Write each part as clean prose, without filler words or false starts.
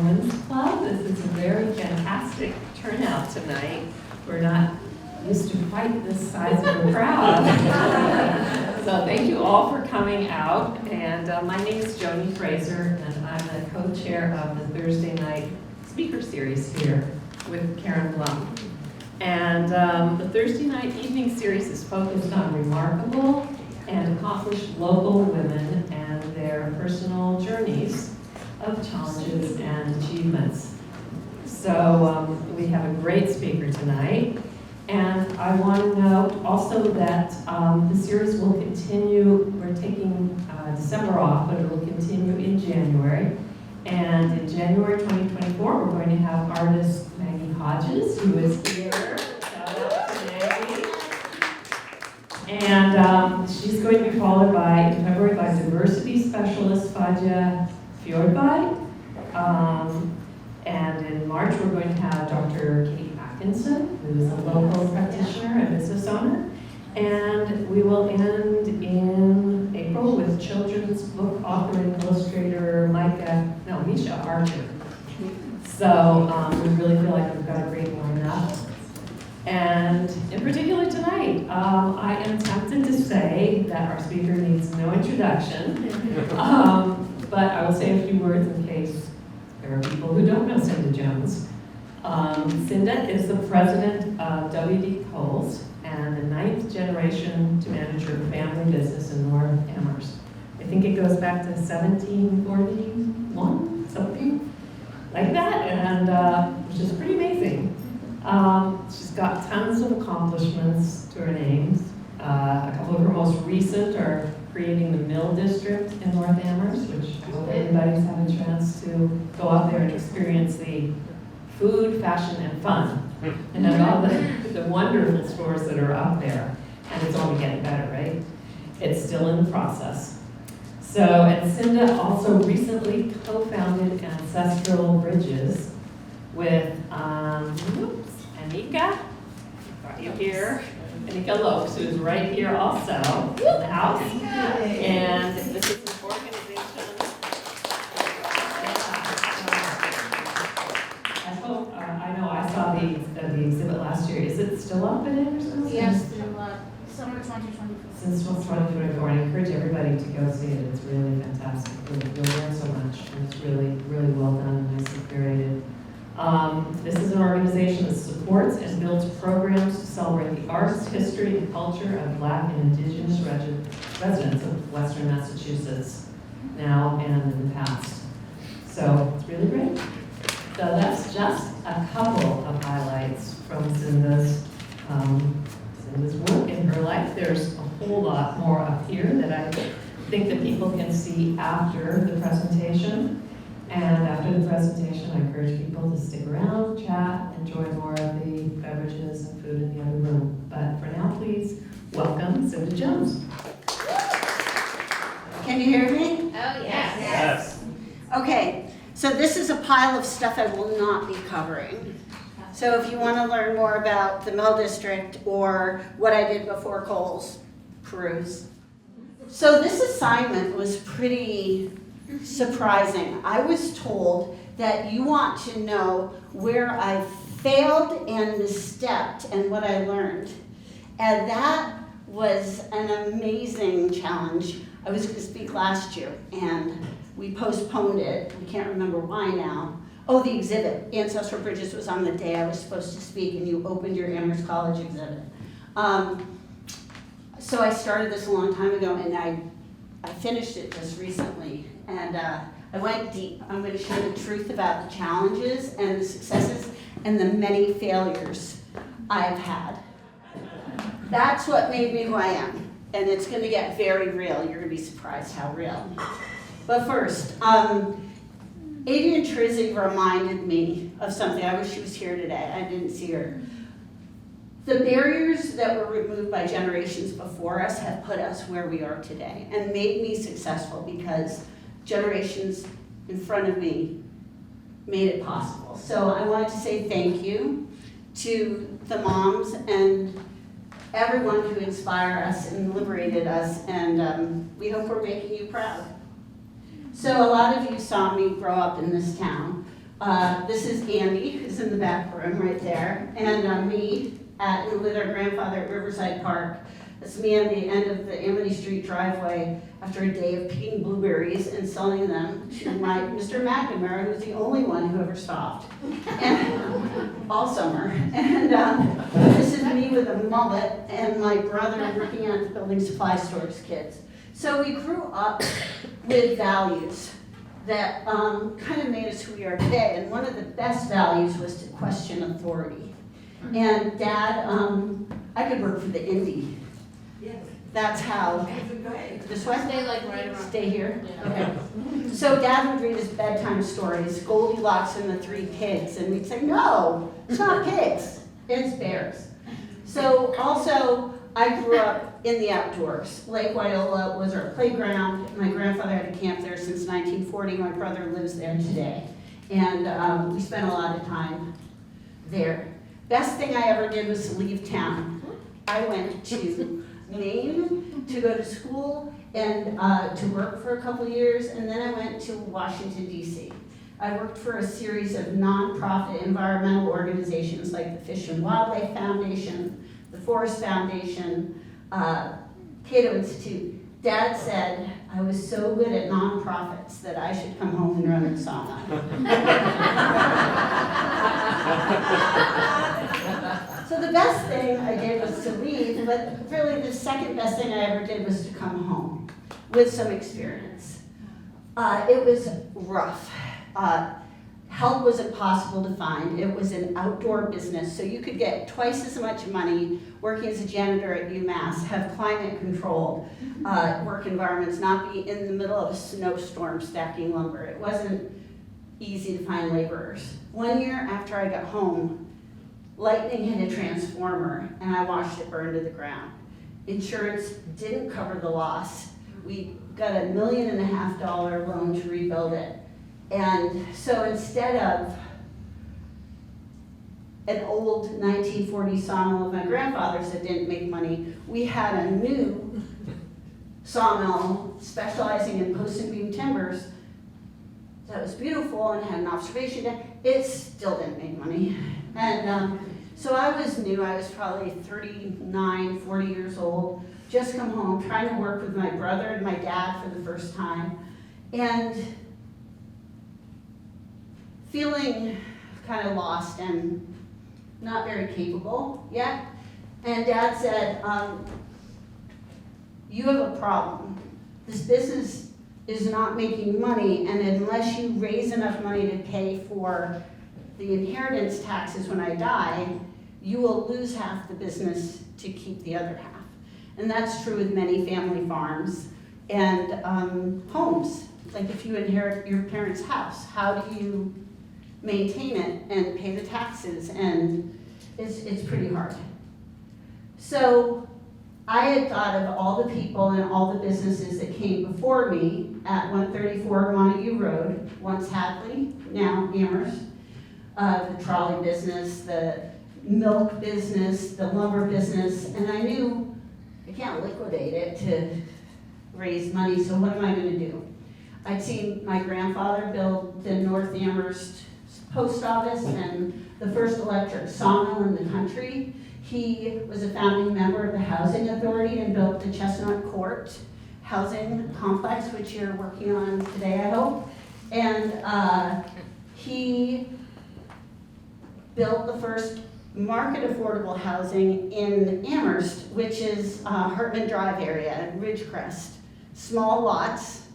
Women's Club. This is a very fantastic turnout tonight. We're not used to quite this size of a crowd. So thank you all for coming out. And my name is Joni, Fraser, and I'm the co-chair of the Thursday night speaker series here with Karen Blum. And the Thursday night evening series is focused on remarkable and accomplished local women and their personal journeys of challenges and achievements. So we have a great speaker tonight. And I want to note also that the series will continue. We're taking December off, but it will continue in January. And in January 2024, we're going to have artist Maggie Hodges, who is here. Shout out to Maggie. And she's going to be followed in February by diversity specialist Fadia Fjordvide. And in March, we're going to have Dr. Kate Atkinson, who is a local practitioner and business owner. And we will end in April with children's book author and illustrator Misha Archer. So we really feel like we've got a great lineup. And in particular tonight, I am tempted to say that our speaker needs no introduction, but I will say a few words in case there are people who don't know Cinda Jones. Cinda is the president of W.D. Coles and the 9th generation to manage her family business in North Amherst. I think it goes back to 1741, something like that, and which is pretty amazing. She's got tons of accomplishments to her name. A couple of her most recent are creating the Mill District in North Amherst, which I hope everybody's had a chance to go out there and experience the food, fashion, and fun. And then all the wonderful stores that are up there. And it's only getting better, right? It's still in the process. So, and Cinda also recently co-founded Ancestral Bridges with Anika, got you here, Anika Lokes, who's right here also in the house. And this is an organization. I know I saw the exhibit last year. Is it still up in Amherst? Yes, through summer 2024. Since 2024, and I encourage everybody to go see it. It's really fantastic. You'll learn so much, and it's really, really well done and nicely curated. This is an organization that supports and builds programs to celebrate the arts, history, and culture of Black and Indigenous residents of Western Massachusetts, now and in the past. So it's really great. So that's just a couple of highlights from Cinda's work in her life. There's a whole lot more up here that I think that people can see after the presentation. And after the presentation, I encourage people to stick around, chat, enjoy more of the beverages and food in the other room. But for now, please welcome Cinda Jones. Can you hear me? Oh, yes. Yes. Okay, so this is a pile of stuff I will not be covering. So if you want to learn more about the Mill District or what I did before Coles, peruse. So this assignment was pretty surprising. I was told that you want to know where I failed and misstepped and what I learned. And that was an amazing challenge. I was going to speak last year and we postponed it. I can't remember why now. Oh, the exhibit, Ancestral Bridges, was on the day I was supposed to speak and you opened your Amherst College exhibit. So I started this a long time ago and I finished it just recently. And I went deep. I'm going to share the truth about the challenges and the successes and the many failures I've had. That's what made me who I am. And it's going to get very real. You're going to be surprised how real. But first, Adrienne Trizzi reminded me of something. I wish she was here today. I didn't see her. The barriers that were removed by generations before us have put us where we are today and made me successful because generations in front of me made it possible. So I wanted to say thank you to the moms and everyone who inspired us and liberated us, and we hope we're making you proud. So a lot of you saw me grow up in this town This is Andy, who's in the back room right there, and me with our grandfather at Riverside Park. It's me on the end of the Amity Street driveway after a day of picking blueberries and selling them to my Mr. McNamara, who's the only one who ever stopped, and, all summer. And this is me with a mullet and my brother working at the building supply stores kids. So we grew up with values that kind of made us who we are today. And one of the best values was to question authority. And Dad, I could work for the Indy. Yes. That's how. This way? Stay like right around. Stay here? Yeah. Okay. So Dad would read us bedtime stories, Goldilocks and the Three Pigs, and we'd say, no, it's not pigs, it's bears. So also, I grew up in the outdoors. Lake Wyola was our playground. My grandfather had a camp there since 1940. My brother lives there today. And we spent a lot of time there. Best thing I ever did was to leave town. I went to Maine to go to school and to work for a couple years, and then I went to Washington, D.C. I worked for a series of nonprofit environmental organizations like the Fish and Wildlife Foundation, the Forest Foundation, Cato Institute. Dad said I was so good at nonprofits that I should come home and run a sauna. So the best thing I did was to leave, but really the second best thing I ever did was to come home with some experience. It was rough. Help was impossible to find. It was an outdoor business, so you could get twice as much money working as a janitor at UMass, have climate-controlled work environments, not be in the middle of a snowstorm stacking lumber. It wasn't easy to find laborers. One year after I got home, lightning hit a transformer and I watched it burn to the ground. Insurance didn't cover the loss. We got a $1.5 million loan to rebuild it. And so instead of an old 1940 sawmill of my grandfather's that didn't make money, we had a new sawmill specializing in post and beam timbers that was beautiful and had an observation deck. It still didn't make money. And so I was new. I was probably 39, 40 years old, just come home, trying to work with my brother and my dad for the first time, and feeling kind of lost and not very capable yet. And Dad said, you have a problem. This business is not making money, and unless you raise enough money to pay for the inheritance taxes when I die, you will lose half the business to keep the other half. And that's true with many family farms and homes. Like if you inherit your parents' house, how do you maintain it and pay the taxes? And it's pretty hard. So I had thought of all the people and all the businesses that came before me at 134 Montague Road, once Hadley, now Amherst, the trolley business, the milk business, the lumber business, and I knew I can't liquidate it to raise money, so what am I going to do? I'd seen my grandfather build the North Amherst post office and the first electric sawmill in the country. He was a founding member of the Housing Authority and built the Chestnut Court housing complex, which you're working on today, I hope. And he built the first market affordable housing in Amherst, which is Hartman Drive area, Ridgecrest. Small lots,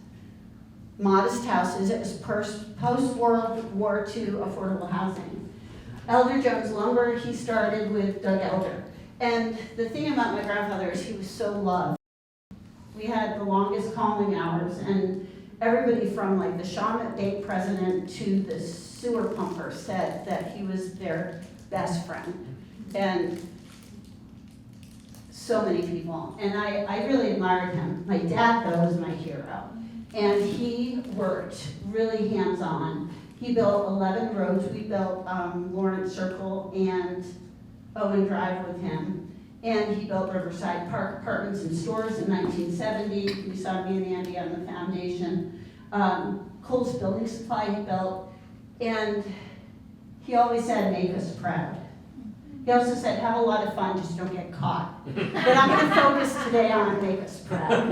modest houses. It was post-World War II affordable housing. Elder Jones Lumber, he started with Doug Elder. And the thing about my grandfather is he was so loved. We had the longest calling hours, and everybody from like the Shawmut Bank president to the sewer pumper said that he was their best friend. And so many people. And I really admired him. My dad, though, was my hero. And he worked really hands-on. He built 11 roads. We built Lawrence Circle and Owen Drive with him. And he built Riverside Park Apartments and Stores in 1970. We saw me and Andy on the foundation. Cole's Building Supply he built. And he always said, make us proud. He also said, have a lot of fun, just don't get caught. But I'm going to focus today on make us proud.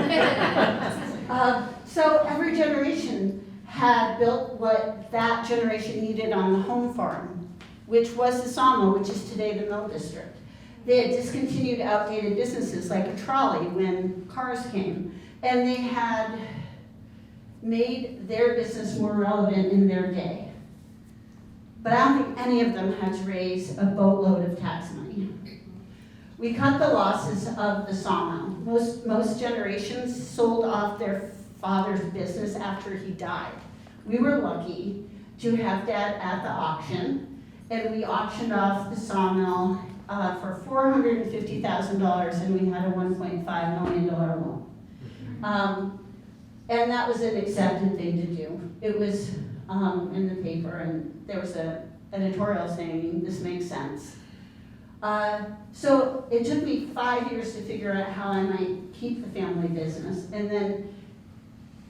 So every generation had built what that generation needed on the home farm, which was the sawmill, which is today the mill district. They had discontinued outdated businesses like a trolley when cars came, and they had made their business more relevant in their day. But I don't think any of them had to raise a boatload of tax money. We cut the losses of the sawmill. Most generations sold off their father's business after he died. We were lucky to have Dad at the auction, and we auctioned off the sawmill for $450,000, and we had a $1.5 million loan. And that was an accepted thing to do. It was in the paper, and there was an editorial saying, this makes sense. So it took me 5 years to figure out how I might keep the family business, and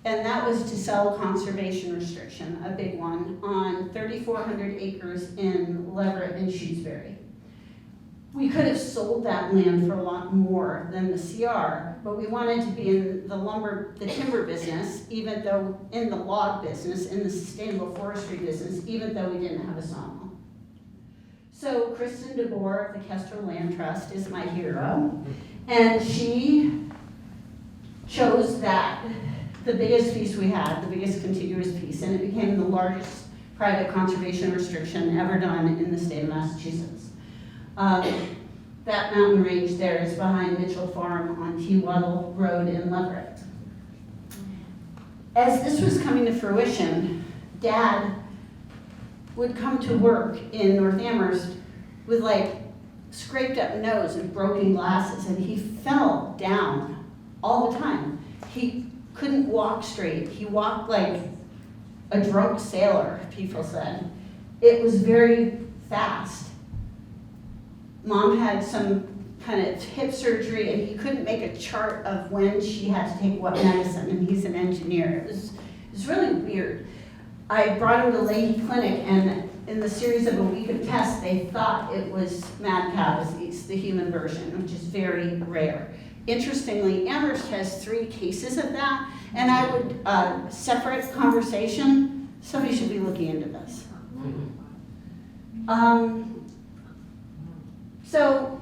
that was to sell conservation restriction, a big one, on 3,400 acres in Leverett and Shrewsbury. We could have sold that land for a lot more than the CR, but we wanted to be in the timber business, even though in the log business, in the sustainable forestry business, even though we didn't have a sawmill. So Kristen DeBoer of the Kester Land Trust is my hero, and she chose that, the biggest piece we had, the biggest contiguous piece, and it became the largest private conservation restriction ever done in the state of Massachusetts. That mountain range there is behind Mitchell Farm on Tewaddle Road in Leverett. As this was coming to fruition, Dad would come to work in North Amherst with like scraped up nose and broken glasses, and he fell down all the time. He couldn't walk straight. He walked like a drunk sailor, people said. It was very fast. Mom had some kind of hip surgery, and he couldn't make a chart of when she had to take what medicine, and he's an engineer. It was really weird. I brought him to Leahy Clinic, and in the series of a week of tests, they thought it was mad cow disease, the human version, which is very rare. Interestingly, Amherst has 3 cases of that, and I would, separate conversation, somebody should be looking into this. So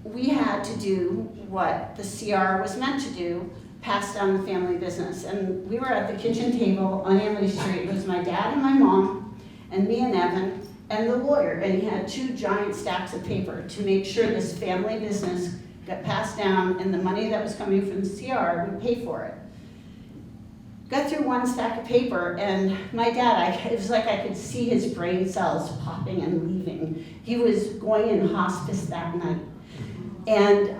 we had to do what the CR was meant to do, pass down the family business. And we were at the kitchen table on Amity Street. It was my dad and my mom, and me and Evan, and the lawyer. And he had 2 giant stacks of paper to make sure this family business got passed down, and the money that was coming from the CR would pay for it. Got through 1 stack of paper, and my dad, it was like I could see his brain cells popping and leaving. He was going in hospice that night. And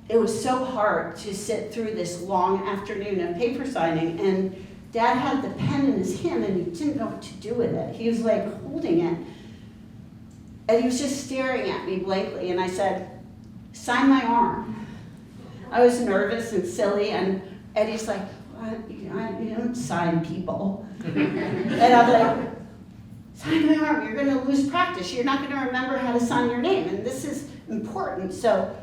it was so hard to sit through this long afternoon of paper signing, and Dad had the pen in his hand, and he didn't know what to do with it. He was like holding it, and he was just staring at me blankly, and I said, sign my arm. I was nervous and silly, and Eddie's like, you don't sign people. And I'm like, sign my arm, you're gonna lose practice. You're not gonna remember how to sign your name, and this is important, so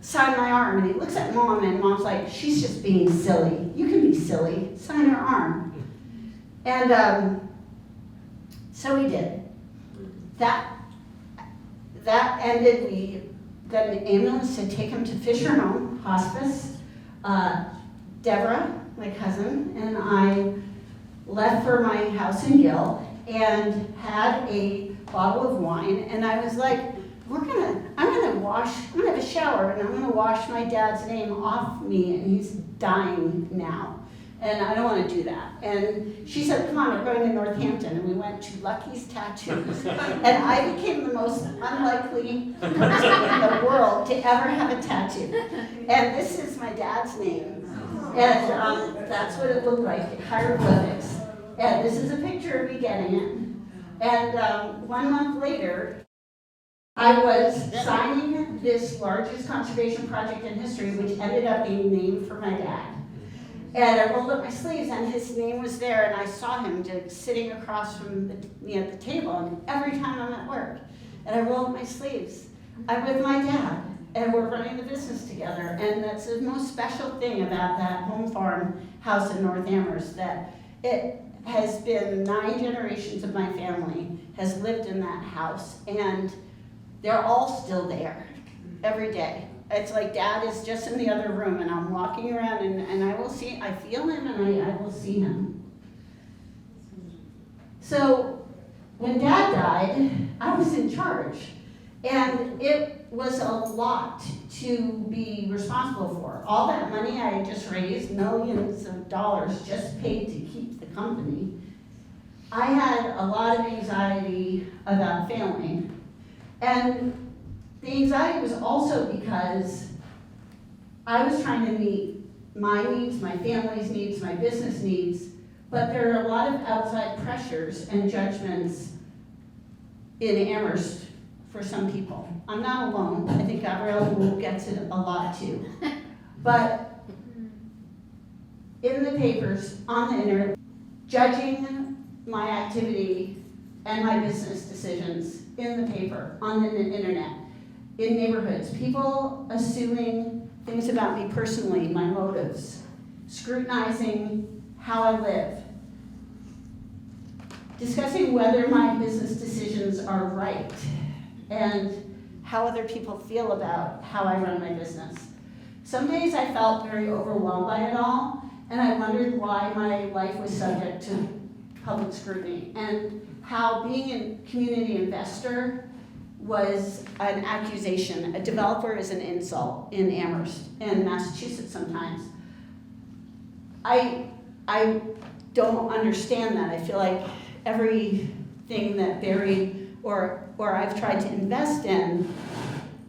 sign my arm. And he looks at Mom, and Mom's like, she's just being silly. You can be silly, sign her arm. And so we did. That ended, we got an ambulance to take him to Fisher Home Hospice. Deborah, my cousin, and I left for my house in Gill and had a bottle of wine, and I was like, I'm gonna have a shower, and I'm gonna wash my dad's name off me, and he's dying now, and I don't wanna do that. And she said, come on, we're going to Northampton, and we went to Lucky's Tattoos, and I became the most unlikely person in the world to ever have a tattoo. And this is my dad's name. And that's what it looked like, hieroglyphics. And this is a picture of me getting it. And 1 month later, I was signing this largest conservation project in history, which ended up being named for my dad. And I rolled up my sleeves, and his name was there, and I saw him sitting across from me at the table, and every time I'm at work, and I roll up my sleeves, I'm with my dad, and we're running the business together, and that's the most special thing about that home farm house in North Amherst, that it has been 9 generations of my family has lived in that house, and they're all still there every day. It's like Dad is just in the other room, and I'm walking around, and I feel him, and I will see him. So when Dad died, I was in charge, and it was a lot to be responsible for. All that money I had just raised, millions of dollars just paid to keep the company. I had a lot of anxiety about failing, and the anxiety was also because I was trying to meet my needs, my family's needs, my business needs, but there are a lot of outside pressures and judgments in Amherst for some people. I'm not alone. I think Gabrielle will get to a lot too. But in the papers, on the internet, judging my activity and my business decisions in the paper, on the internet, in neighborhoods, people assuming things about me personally, my motives, scrutinizing how I live, discussing whether my business decisions are right, and how other people feel about how I run my business. Some days I felt very overwhelmed by it all, and I wondered why my life was subject to public scrutiny, and how being a community investor was an accusation. A developer is an insult in Amherst, in Massachusetts sometimes. I don't understand that. I feel like everything that Barry or I've tried to invest in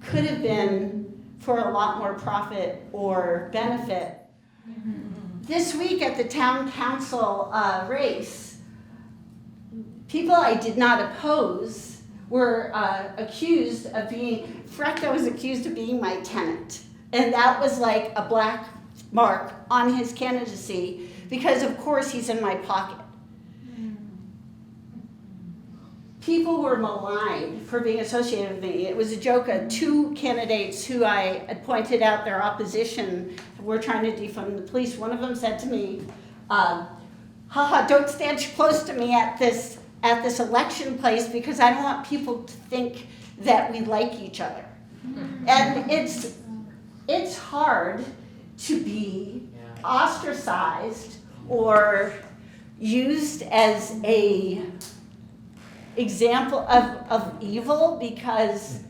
could have been for a lot more profit or benefit. This week at the town council race, people I did not oppose were accused of being, Frecta was accused of being my tenant. And that was like a black mark on his candidacy because of course he's in my pocket. People were maligned for being associated with me. It was a joke. 2 candidates who I had pointed out their opposition were trying to defund the police. One of them said to me, haha, don't stand close to me at this election place because I don't want people to think that we like each other. And it's hard to be ostracized or used as a example of evil because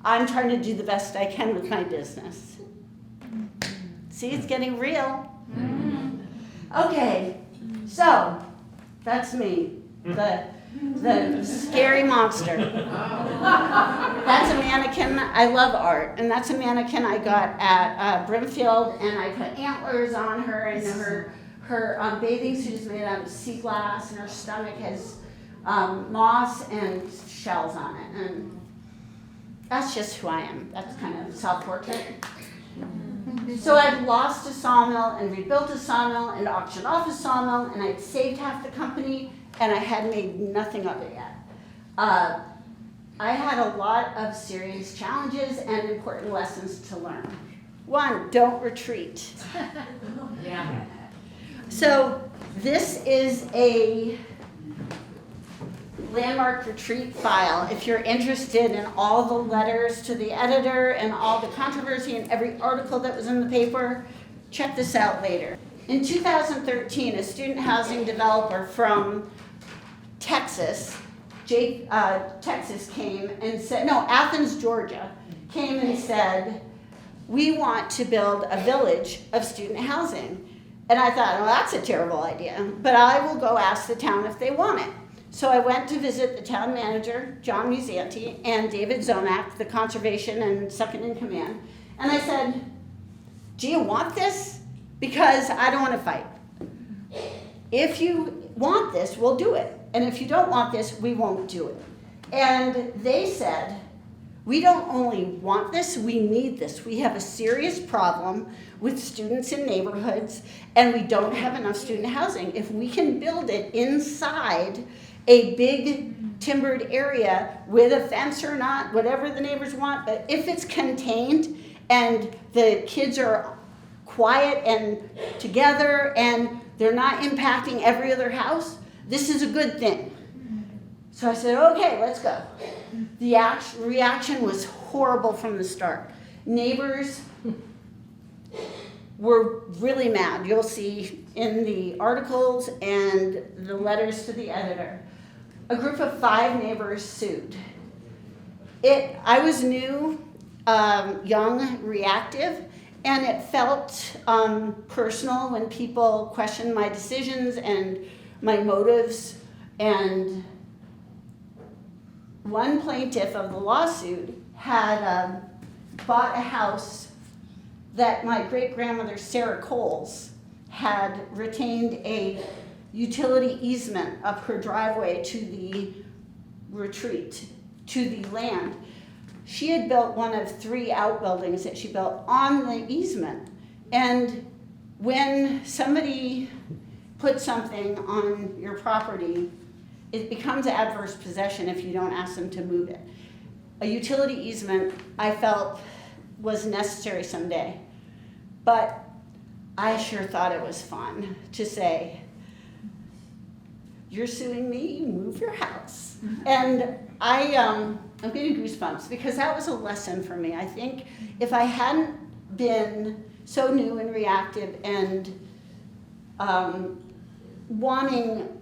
I'm trying to do the best I can with my business. See, it's getting real. Okay, so that's me, the scary monster. That's a mannequin. I love art, and that's a mannequin I got at Brimfield, and I put antlers on her, and her bathing suit is made out of sea glass, and her stomach has moss and shells on it, and that's just who I am. That's kind of self-portrait. So I'd lost a sawmill and rebuilt a sawmill and auctioned off a sawmill, and I'd saved half the company, and I had made nothing of it yet. I had a lot of serious challenges and important lessons to learn. 1, don't retreat. Yeah. So this is a landmark retreat file. If you're interested in all the letters to the editor and all the controversy and every article that was in the paper, check this out later. In 2013, a student housing developer from Texas came and said, Athens, Georgia, came and said, we want to build a village of student housing. And I thought, well, that's a terrible idea, but I will go ask the town if they want it. So I went to visit the town manager, John Musanti, and David Zomack, the conservation and second in command. And I said, do you want this? Because I don't want to fight. If you want this, we'll do it. And if you don't want this, we won't do it. And they said, We don't only want this, we need this. We have a serious problem with students in neighborhoods, and we don't have enough student housing. If we can build it inside a big timbered area with a fence or not, whatever the neighbors want, but if it's contained and the kids are quiet and together and they're not impacting every other house, this is a good thing. So I said, okay, let's go. The reaction was horrible from the start. Neighbors were really mad. You'll see in the articles and the letters to the editor. A group of 5 neighbors sued. I was new, young, reactive, and it felt personal when people questioned my decisions and my motives. And one plaintiff of the lawsuit had bought a house that my great-grandmother Sarah Coles had retained a utility easement up her driveway to the retreat, to the land. She had built one of 3 outbuildings that she built on the easement. And when somebody puts something on your property, it becomes adverse possession if you don't ask them to move it. A utility easement, I felt, was necessary someday. But I sure thought it was fun to say, you're suing me, move your house. And I'm getting goosebumps because that was a lesson for me. I think if I hadn't been so new and reactive and wanting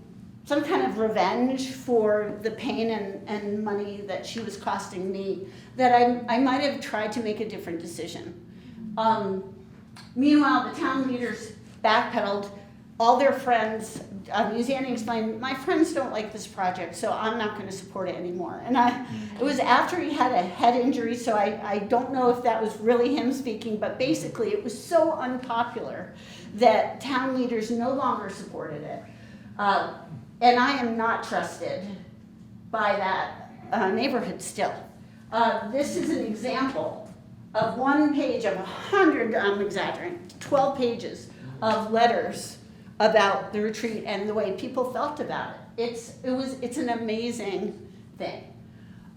some kind of revenge for the pain and money that she was costing me, that I might have tried to make a different decision. Meanwhile, the town leaders backpedaled. All their friends, Museani explained, my friends don't like this project, so I'm not going to support it anymore. And it was after he had a head injury, so I don't know if that was really him speaking, but basically it was so unpopular that town leaders no longer supported it. And I am not trusted by that neighborhood still. This is an example of one page of 100, I'm exaggerating, 12 pages of letters about the retreat and the way people felt about it. It's an amazing thing.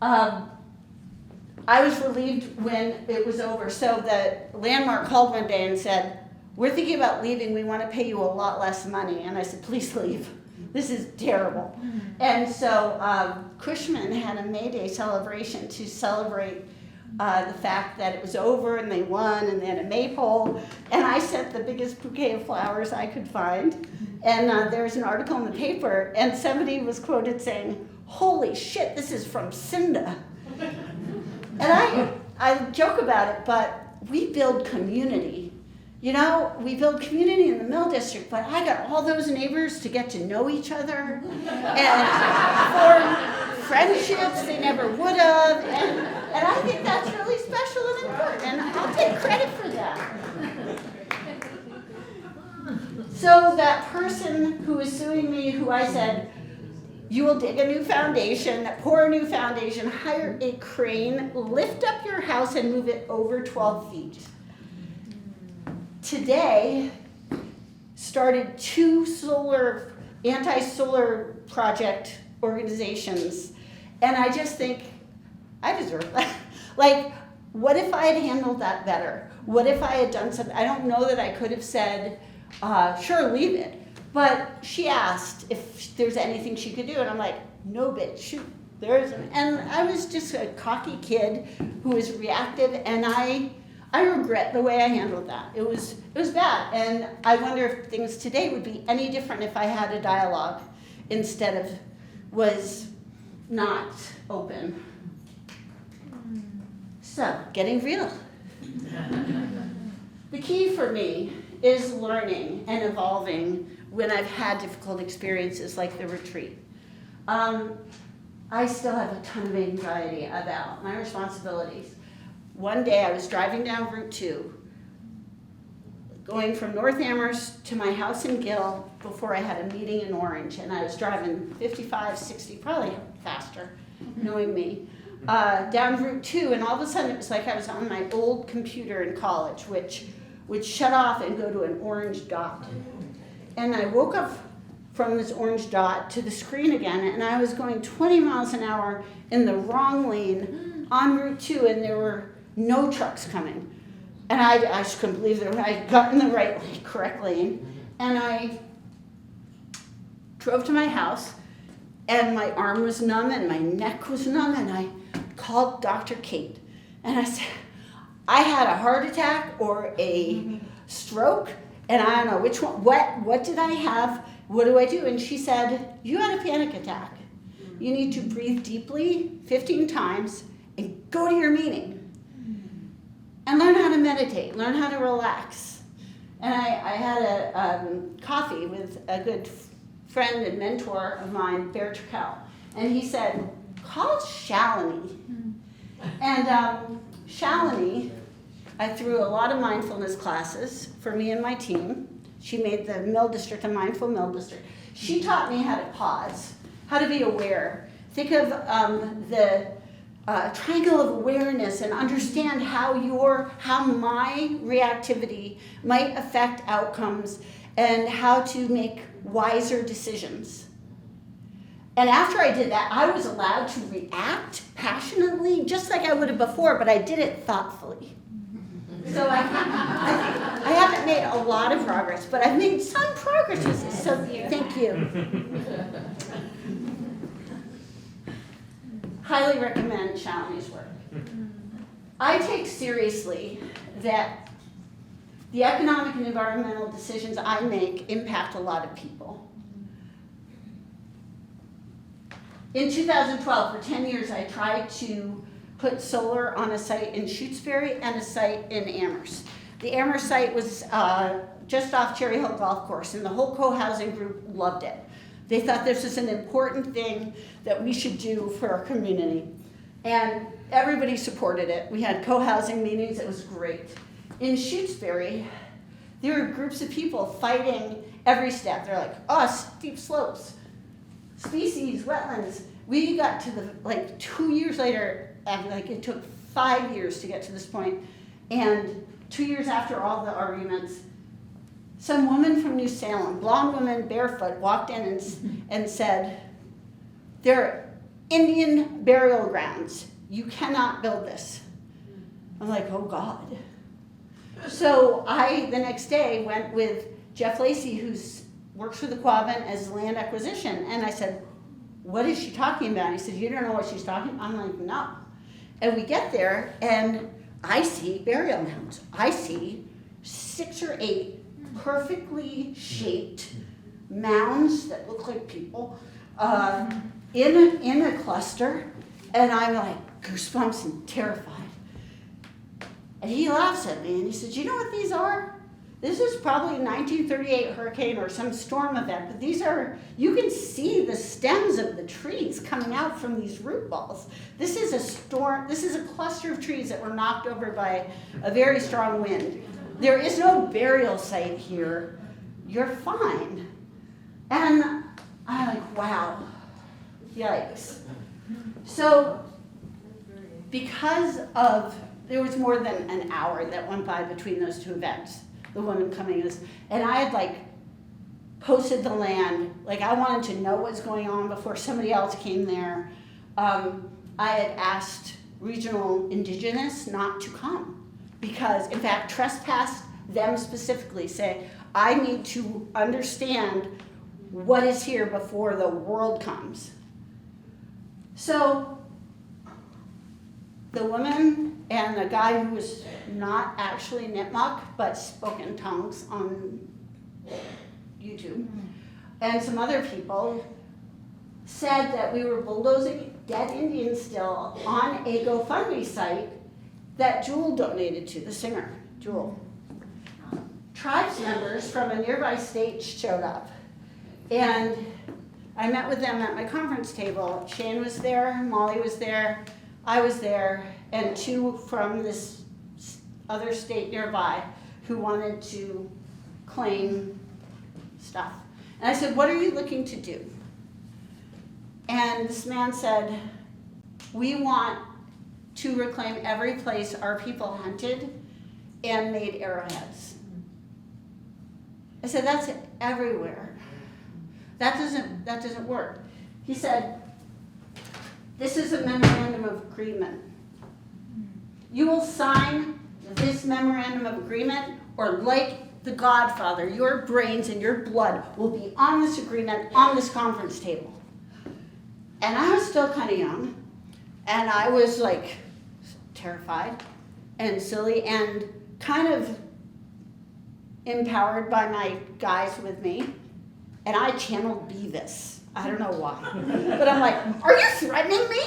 I was relieved when it was over. So the landmark called one day and said, we're thinking about leaving, we want to pay you a lot less money. And I said, please leave. This is terrible. And so Cushman had a May Day celebration to celebrate the fact that it was over and they won, and they had a maypole. And I sent the biggest bouquet of flowers I could find. And there was an article in the paper, and somebody was quoted saying, holy shit, this is from Cinda. And I joke about it, but we build community. You know, we build community in the Mill District, but I got all those neighbors to get to know each other and form friendships they never would have. And I think that's really special and important, and I'll take credit for that. So that person who was suing me, who I said, you will dig a new foundation, pour a new foundation, hire a crane, lift up your house and move it over 12 feet. Today, started 2 anti-solar project organizations, and I just think, I deserve that. Like, what if I had handled that better? What if I had done something? I don't know that I could have said, sure, leave it. But she asked if there's anything she could do, and I'm like, no, bitch, shoot, there isn't. And I was just a cocky kid who was reactive, and I regret the way I handled that. It was bad, and I wonder if things today would be any different if I had a dialogue instead of was not open. So, getting real. The key for me is learning and evolving when I've had difficult experiences like the retreat. I still have a ton of anxiety about my responsibilities. One day I was driving down Route 2, going from North Amherst to my house in Gill before I had a meeting in Orange, and I was driving 55, 60, probably faster, knowing me. down Route 2, and all of a sudden it was like I was on my old computer in college, which would shut off and go to an orange dot. And I woke up from this orange dot to the screen again, and I was going 20 miles an hour in the wrong lane on Route 2, and there were no trucks coming. And I just couldn't believe that I got in the correct lane, and I drove to my house, and my arm was numb and my neck was numb, and I called Dr. Kate, and I said, I had a heart attack or a stroke, and I don't know which one, what did I have, what do I do? And she said, you had a panic attack. You need to breathe deeply 15 times and go to your meeting. And learn how to meditate, learn how to relax. And I had a coffee with a good friend and mentor of mine, Bear Turkel, and he said, call Shalini. And Shalini, I threw a lot of mindfulness classes for me and my team. She made the Mill District a mindful Mill District. She taught me how to pause, how to be aware. Think of the triangle of awareness and understand how my reactivity might affect outcomes and how to make wiser decisions. And after I did that, I was allowed to react passionately, just like I would have before, but I did it thoughtfully. So I haven't made a lot of progress, but I've made some progress with this, so thank you. Highly recommend Shalini's work. I take seriously that the economic and environmental decisions I make impact a lot of people. In 2012, for 10 years, I tried to put solar on a site in Shutesbury and a site in Amherst. The Amherst site was just off Cherry Hill Golf Course, and the whole co-housing group loved it. They thought this was an important thing that we should do for our community. And everybody supported it. We had co-housing meetings, it was great. In Shutesbury, there were groups of people fighting every step. They're like, steep slopes, species, wetlands. We got to 2 years later, it took 5 years to get to this point, and 2 years after all the arguments, some woman from New Salem, blonde woman, barefoot, walked in and said, there are Indian burial grounds. You cannot build this. I'm like, oh God. So I, the next day, went with Jeff Lacey, who works for the Quabbin as land acquisition, and I said, what is she talking about? And he said, you don't know what she's talking about? I'm like, no. And we get there, and I see burial mounds. I see 6 or 8 perfectly shaped mounds that look like people in a cluster, and I'm like goosebumps and terrified. And he laughs at me and he said, you know what these are? This is probably a 1938 hurricane or some storm event, but these are, you can see the stems of the trees coming out from these root balls. This is a storm, this is a cluster of trees that were knocked over by a very strong wind. There is no burial site here. You're fine. And I'm like, wow, yikes. So because of, there was more than an hour that went by between those two events, the woman coming in, and I had posted the land, I wanted to know what's going on before somebody else came there. I had asked regional indigenous not to come because, in fact, trespassed them specifically, say, I need to understand what is here before the world comes. So the woman and the guy who was not actually Nipmuc, but spoke in tongues on YouTube, and some other people said that we were bulldozing dead Indians still on a GoFundMe site that Jewel donated to, the singer, Jewel. Tribes members from a nearby state showed up, and I met with them at my conference table. Shane was there, Molly was there, I was there, and 2 from this other state nearby who wanted to claim stuff. And I said, what are you looking to do? And this man said, we want to reclaim every place our people hunted and made arrowheads. I said, that's everywhere. That doesn't work. He said, this is a memorandum of agreement. You will sign this memorandum of agreement, or like the Godfather, your brains and your blood will be on this agreement, on this conference table. And I was still kind of young, and I was like terrified and silly and kind of empowered by my guys with me. And I channeled Beavis. I don't know why. But I'm like, are you threatening me?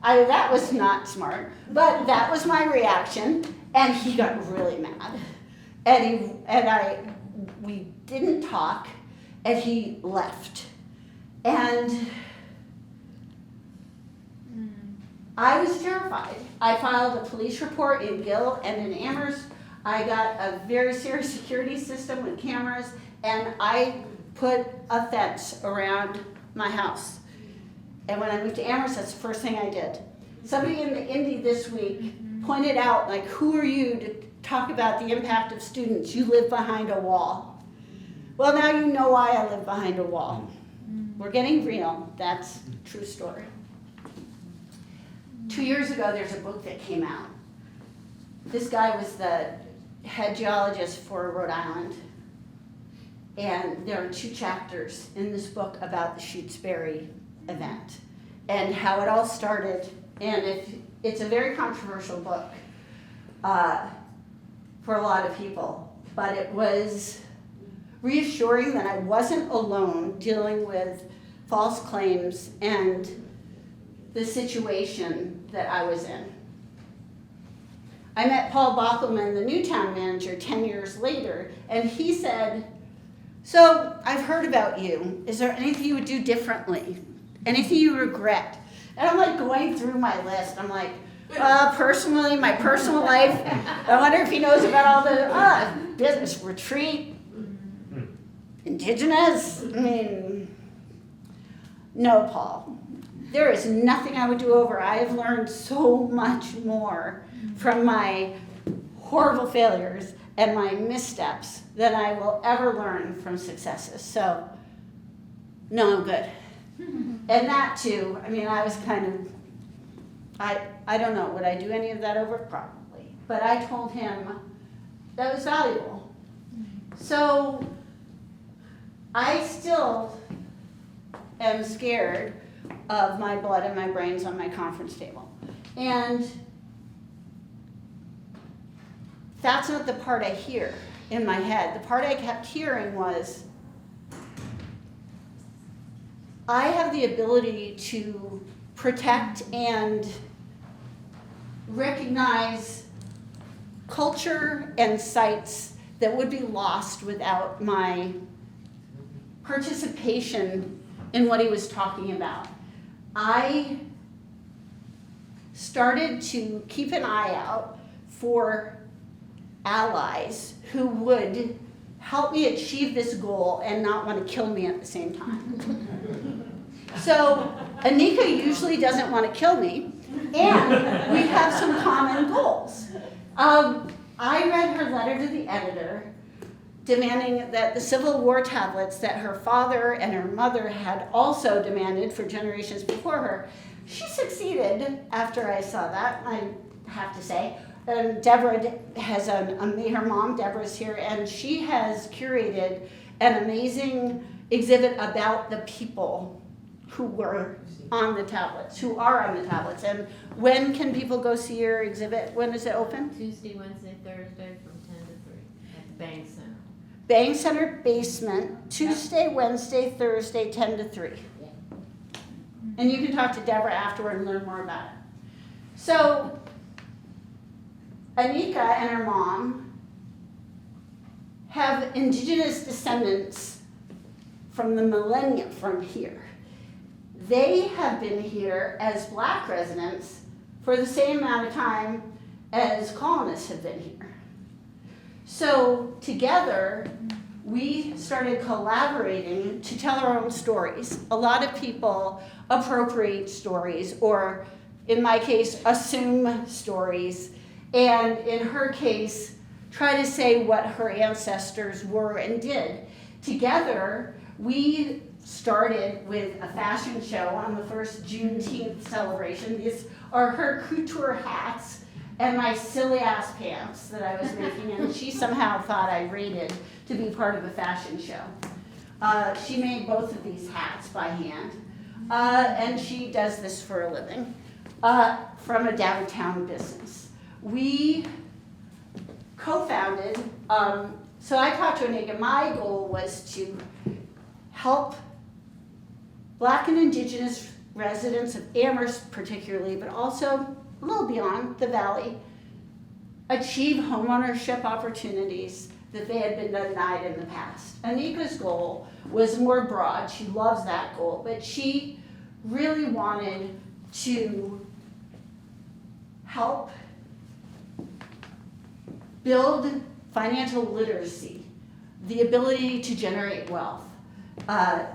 And that was not smart, but that was my reaction. And he got really mad. And we didn't talk, and he left. And I was terrified. I filed a police report in Gill and in Amherst. I got a very serious security system with cameras, and I put a fence around my house. And when I moved to Amherst, that's the first thing I did. Somebody in the Indy this week pointed out, like, who are you to talk about the impact of students? You live behind a wall. Well, now you know why I live behind a wall. We're getting real. That's a true story. 2 years ago, there's a book that came out. This guy was the head geologist for Rhode Island. And there are 2 chapters in this book about the Shutesbury event and how it all started. And it's a very controversial book for a lot of people. But it was reassuring that I wasn't alone dealing with false claims and the situation that I was in. I met Paul Bockelman, the new town manager, 10 years later, and he said, so I've heard about you. Is there anything you would do differently? Anything you regret? And I'm like going through my list. I'm like, personally, my personal life. I wonder if he knows about all the business retreat, Indigenous. I mean, no, Paul. There is nothing I would do over. I have learned so much more from my horrible failures and my missteps than I will ever learn from successes. So, no, I'm good. And that too, I mean, I was kind of, I don't know, would I do any of that over? Probably. But I told him that was valuable. So, I still am scared of my blood and my brains on my conference table. And that's not the part I hear in my head. The part I kept hearing was, I have the ability to protect and recognize culture and sites that would be lost without my participation in what he was talking about. I started to keep an eye out for allies who would help me achieve this goal and not want to kill me at the same time. So Anika usually doesn't want to kill me, and we have some common goals. I read her letter to the editor demanding that the Civil War tablets that her father and her mother had also demanded for generations before her. She succeeded after I saw that, I have to say. Deborah has her mom, Deborah's here, and she has curated an amazing exhibit about the people who were on the tablets, who are on the tablets. And when can people go see your exhibit? When is it open? Tuesday, Wednesday, Thursday from 10 to 3 at the Bank Center. Bank Center basement, Tuesday, Wednesday, Thursday, 10 to 3. Yeah. And you can talk to Deborah afterward and learn more about it. So, Anika and her mom have indigenous descendants from the millennia from here. They have been here as black residents for the same amount of time as colonists have been here. So together, we started collaborating to tell our own stories. A lot of people appropriate stories, or in my case, assume stories, and in her case, try to say what her ancestors were and did. Together, we started with a fashion show on the first Juneteenth celebration. These are her couture hats and my silly ass pants that I was making, and she somehow thought I rated to be part of a fashion show. She made both of these hats by hand, and she does this for a living from a downtown business. We co-founded, so I talked to Anika. My goal was to help Black and Indigenous residents of Amherst particularly, but also a little beyond the valley, achieve homeownership opportunities that they had been denied in the past. Anika's goal was more broad. She loves that goal, but she really wanted to help build financial literacy, the ability to generate wealth,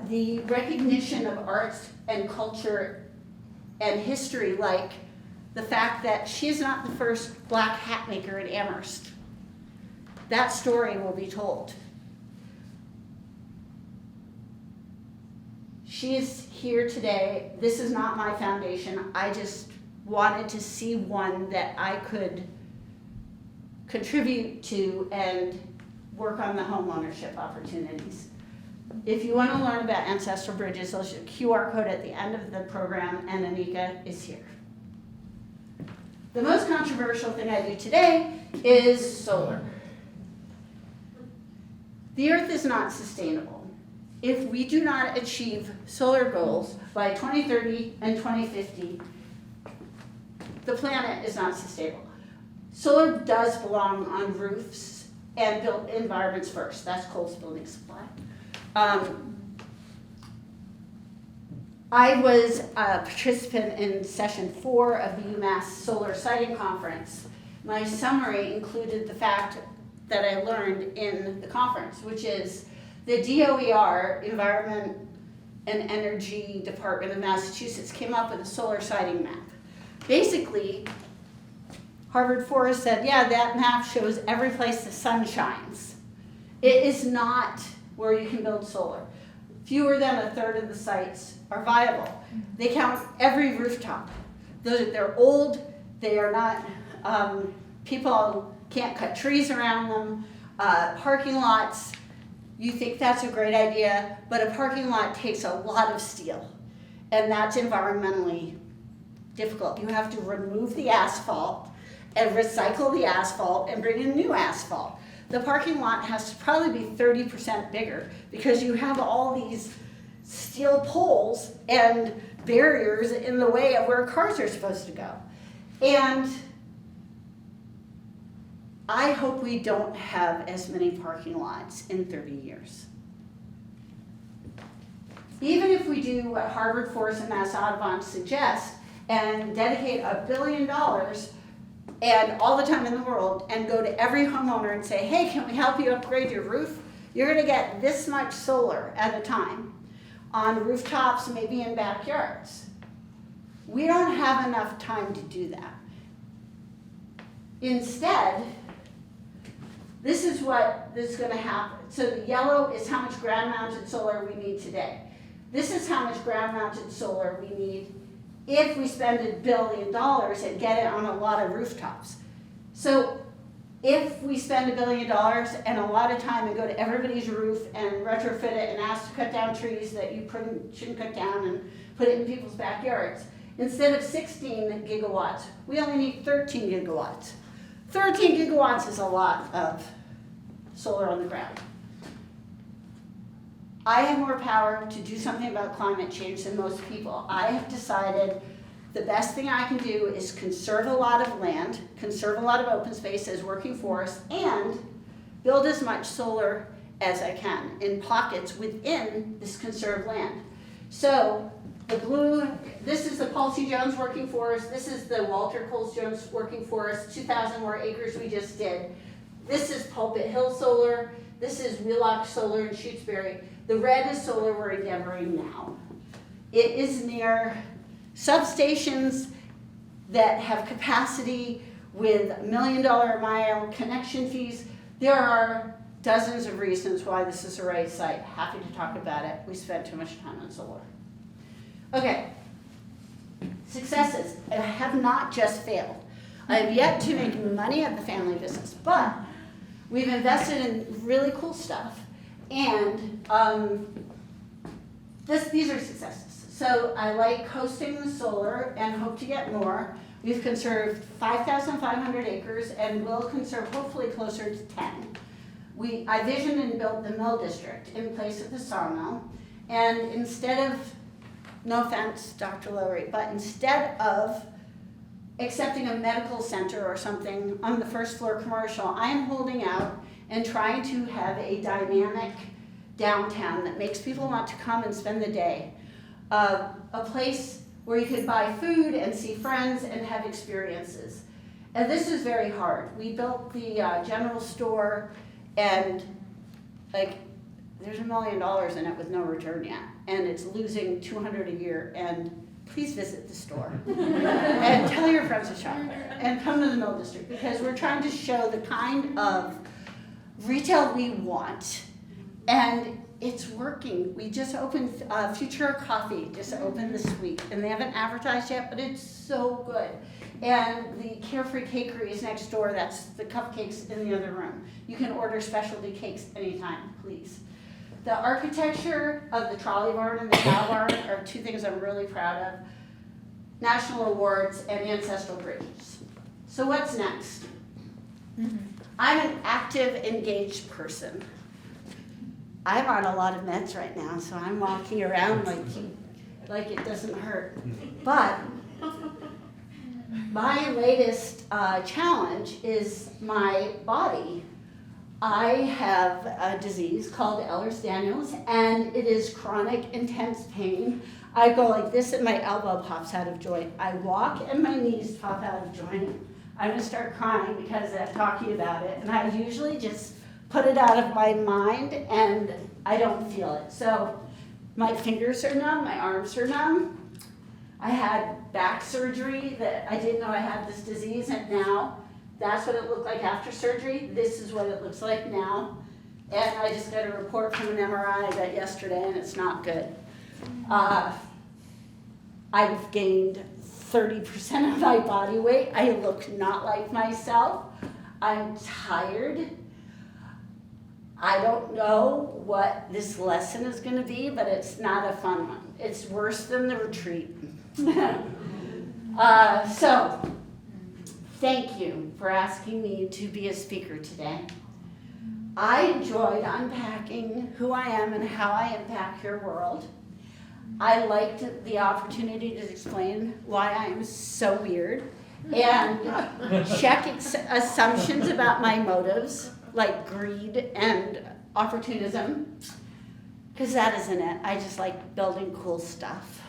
the recognition of arts and culture and history, like the fact that she's not the first Black hat maker in Amherst. That story will be told. She is here today. This is not my foundation. I just wanted to see one that I could contribute to and work on the home ownership opportunities. If you want to learn about ancestral bridges, there's a QR code at the end of the program, and Anika is here. The most controversial thing I do today is solar. The earth is not sustainable. If we do not achieve solar goals by 2030 and 2050, the planet is not sustainable. Solar does belong on roofs and built environments first. That's Cole's building supply. I was a participant in session 4 of the UMass Solar Siting Conference. My summary included the fact that I learned in the conference, which is the DOER, Environment and Energy Department of Massachusetts, came up with a solar siting map. Basically, Harvard Forest said, yeah, that map shows every place the sun shines. It is not where you can build solar. Fewer than a third of the sites are viable. They count every rooftop. They're old, they are not, people can't cut trees around them. Parking lots, you think that's a great idea, but a parking lot takes a lot of steel, and that's environmentally difficult. You have to remove the asphalt and recycle the asphalt and bring in new asphalt. The parking lot has to probably be 30% bigger because you have all these steel poles and barriers in the way of where cars are supposed to go. And I hope we don't have as many parking lots in 30 years. Even if we do what Harvard Forest and Mass Audubon suggest and dedicate $1 billion and all the time in the world and go to every homeowner and say, hey, can we help you upgrade your roof? You're gonna get this much solar at a time on rooftops, maybe in backyards. We don't have enough time to do that. Instead, this is what is gonna happen. So the yellow is how much ground-mounted solar we need today. This is how much ground-mounted solar we need if we spend $1 billion and get it on a lot of rooftops. So if we spend $1 billion and a lot of time and go to everybody's roof and retrofit it and ask to cut down trees that you shouldn't cut down and put it in people's backyards, instead of 16 gigawatts, we only need 13 gigawatts. 13 gigawatts is a lot of solar on the ground. I have more power to do something about climate change than most people. I have decided the best thing I can do is conserve a lot of land, conserve a lot of open space as working forests, and build as much solar as I can in pockets within this conserved land. So the blue, this is the Paul C. Jones working forest, this is the Walter Coles Jones working forest, 2,000 more acres we just did. This is Pulpit Hill Solar, This is Wheelock Solar in Shutesbury. The red is solar we're endeavoring now. It is near substations that have capacity with $1 million a mile connection fees. There are dozens of reasons why this is the right site. Happy to talk about it. We spent too much time on solar. Okay, successes. I have not just failed. I have yet to make money at the family business, but we've invested in really cool stuff, and these are successes. So I like hosting the solar and hope to get more. We've conserved 5,500 acres and will conserve hopefully closer to 10. I visioned and built the mill district in place of the sawmill, and instead of, no offense, Dr. Lowry, but instead of accepting a medical center or something on the first floor commercial, I am holding out and trying to have a dynamic downtown that makes people want to come and spend the day. A place where you could buy food and see friends and have experiences. And this is very hard. We built the general store, and like there's $1 million in it with no return yet, and it's losing $200 a year. And please visit the store and tell your friends to shop there and come to the Mill District, because we're trying to show the kind of retail we want, and it's working. We just opened Future Coffee, just opened this week, and they haven't advertised yet, but it's so good. And the Carefree Cakery is next door. That's the cupcakes in the other room. You can order specialty cakes anytime, please. The architecture of the trolley barn and the cow barn are two things I'm really proud of. National awards and ancestral bridges. So what's next? I'm an active, engaged person. I'm on a lot of meds right now, so I'm walking around like it doesn't hurt. But my latest challenge is my body. I have a disease called Ehlers-Danlos, and it is chronic, intense pain. I go like this and my elbow pops out of joint. I walk and my knees pop out of joint. I'm gonna start crying because I'm talking about it, and I usually just put it out of my mind and I don't feel it. So my fingers are numb, my arms are numb. I had back surgery that I didn't know I had this disease, and now that's what it looked like after surgery. This is what it looks like now. And I just got a report from an MRI I got yesterday, and it's not good. I've gained 30% of my body weight. I look not like myself. I'm tired. I don't know what this lesson is going to be, but it's not a fun one. It's worse than the retreat. So, thank you for asking me to be a speaker today. I enjoyed unpacking who I am and how I impact your world. I liked the opportunity to explain why I am so weird and check assumptions about my motives, like greed and opportunism, because that isn't it. I just like building cool stuff.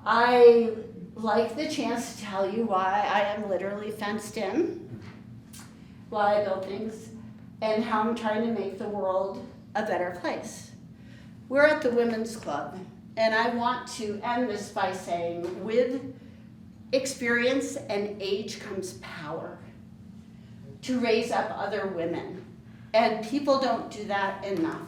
I like the chance to tell you why I am literally fenced in, why I build things, and how I'm trying to make the world a better place. We're at the Women's Club, and I want to end this by saying, with experience and age comes power to raise up other women, and people don't do that enough.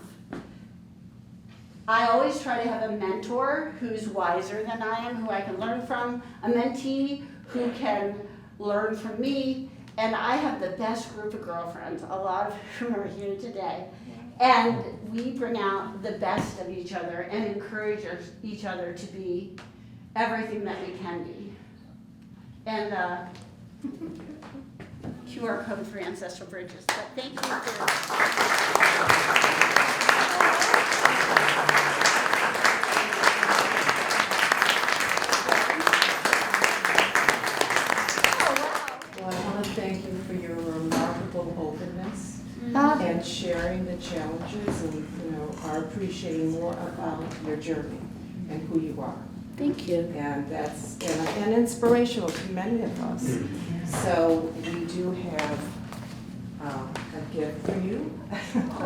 I always try to have a mentor who's wiser than I am, who I can learn from, a mentee who can learn from me, and I have the best group of girlfriends, a lot of whom are here today. And we bring out the best of each other and encourage each other to be everything that we can be. And QR code for ancestral bridges. But thank you for... Thank you for your remarkable openness and sharing the challenges, and are appreciating more about your journey and who you are. Thank you. And that's and inspirational to many of us. So we do have a gift for you.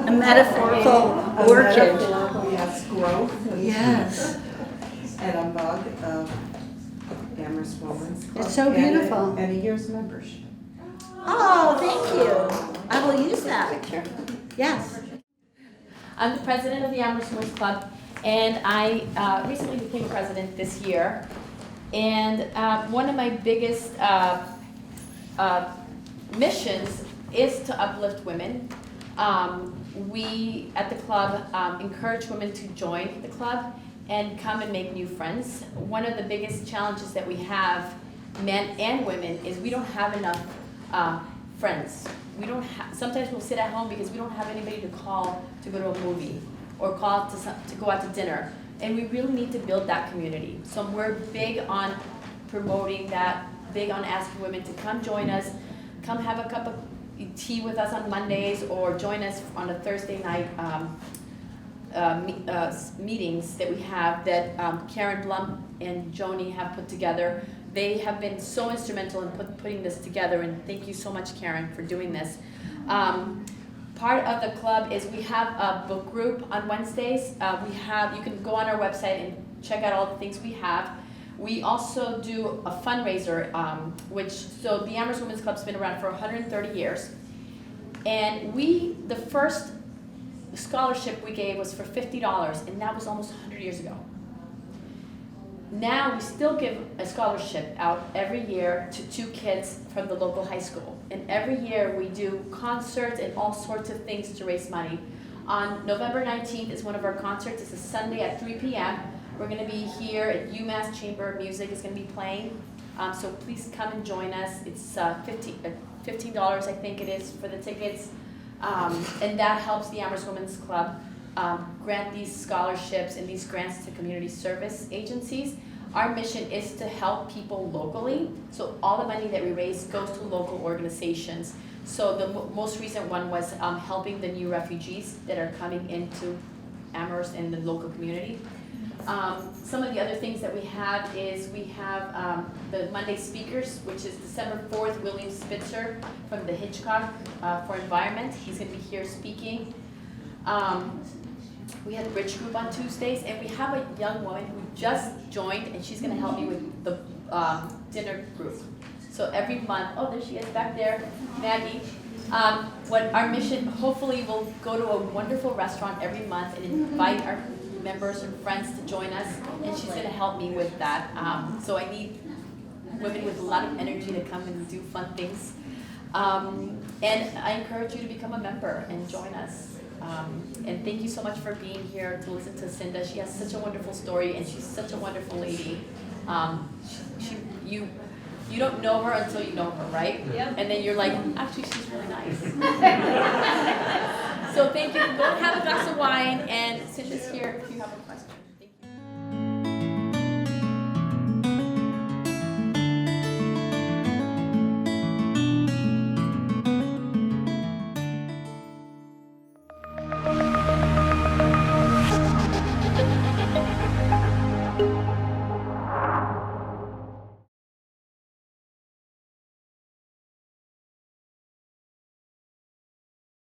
A metaphorical A orchid. metaphorical, yes, growth. Yes. And a mug of Amherst Women's Club. It's so beautiful. And a year's membership. Oh, thank you. I will use that. Yes. I'm the president of the Amherst Women's Club, and I recently became president this year. And one of my biggest missions is to uplift women. We at the club encourage women to join the club and come and make new friends. One of the biggest challenges that we have, men and women, is we don't have enough friends. We don't sometimes we'll sit at home because we don't have anybody to call to go to a movie or call to go out to dinner. And we really need to build that community. So we're big on promoting that, big on asking women to come join us, come have a cup of tea with us on Mondays, or join us on a Thursday night meetings that we have that Karen Blum and Joni have put together. They have been so instrumental in putting this together, and thank you so much, Karen, for doing this. Part of the club is we have a book group on Wednesdays. You can go on our website and check out all the things we have. We also do a fundraiser, so the Amherst Women's Club's been around for 130 years. And the first scholarship we gave was for $50, and that was almost 100 years ago. Now we still give a scholarship out every year to 2 kids from the local high school. And every year we do concerts and all sorts of things to raise money. On November 19th is one of our concerts. It's a Sunday at 3 p.m. We're going to be here at UMass Chamber of Music is going to be playing. So please come and join us. It's $15, I think it is, for the tickets. And that helps the Amherst Women's Club grant these scholarships and these grants to community service agencies. Our mission is to help people locally. So all the money that we raise goes to local organizations. So the most recent one was helping the new refugees that are coming into Amherst and the local community. Some of the other things that we have is we have the Monday speakers, which is December 4th, William Spitzer from the Hitchcock for Environment. He's going to be here speaking. We had a bridge group on Tuesdays, and we have a young woman who just joined, and she's going to help me with the dinner group. So every month, oh, there she is back there, Maggie. What our mission, hopefully we'll go to a wonderful restaurant every month and invite our members and friends to join us, and she's going to help me with that. So I need women with a lot of energy to come and do fun things. And I encourage you to become a member and join us. And thank you so much for being here to listen to Cinda. She has such a wonderful story, and she's such a wonderful lady. You don't know her until you know her, right? Yep. And then you're like, actually, she's really nice. So thank you. Go have a glass of wine, and Cinda's here if you have a question.